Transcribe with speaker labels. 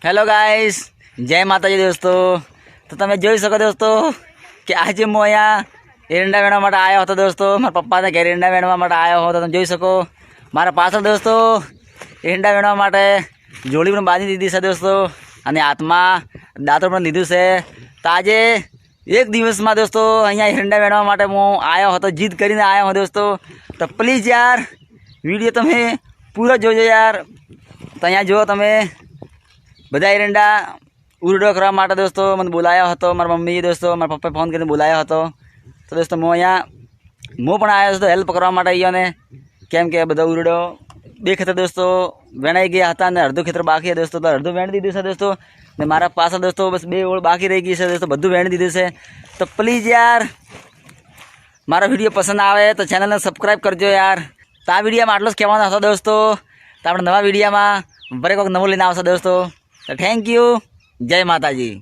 Speaker 1: Hello guys, જય માતાજી દોસ્તો। તો તમે જોઈ શકો દોસ્તો કે આજે હું અહીંયા એરંડા વેણવા માટે આવ્યો હતો દોસ્તો। મારા પપ્પાને ઘેર એરંડા વેણવા માટે આવ્યો હતો। તમે જોઈ શકો મારા પાછળ દોસ્તો એરંડા વેણવા માટે જોડી પણ બાંધી દીધી છે દોસ્તો, અને હાથમાં દાંતણ પણ લીધું છે। તો આજે એક દિવસમાં દોસ્તો અહીંયા એરંડા વેણવા માટે હું આવ્યો હતો, જીદ કરીને આવ્યો હતો દોસ્તો। તો પ્લીઝ યાર વિડીયો તમે પૂરો જોજો યાર। તો અહીંયા જુઓ તમે બધા એરંડા ઉરડો કરવા માટે દોસ્તો મને બોલાયો હતો મારા મમ્મીએ દોસ્તો, મારા પપ્પાએ ફોન કરીને બોલાયો હતો। તો દોસ્તો હું પણ આવ્યો હતો હેલ્પ કરવા માટે અહીંયાને, કેમ કે બધા ઉરડો બે ખેતર દોસ્તો વેણાઈ ગયા હતા અને અડધું ખેતર બાકી છે દોસ્તો। તો અડધું વેણી દીધું છે દોસ્તો, ને મારા પાછળ દોસ્તો બસ 2 ઓળ બાકી રહી ગઈ છે દોસ્તો, બધું વેણી દીધું છે। તો પ્લીઝ યાર મારો વિડીયો પસંદ આવે તો ચેનલને સબસ્ક્રાઈબ કરજો યાર। તો આ વિડીયોમાં આટલું જ કહેવાનું હતો દોસ્તો। તો આપણે નવા વિડીયોમાં ફરી કોઈક નવું લઈને આવશે દોસ્તો। તો થેન્ક યુ, જય માતાજી।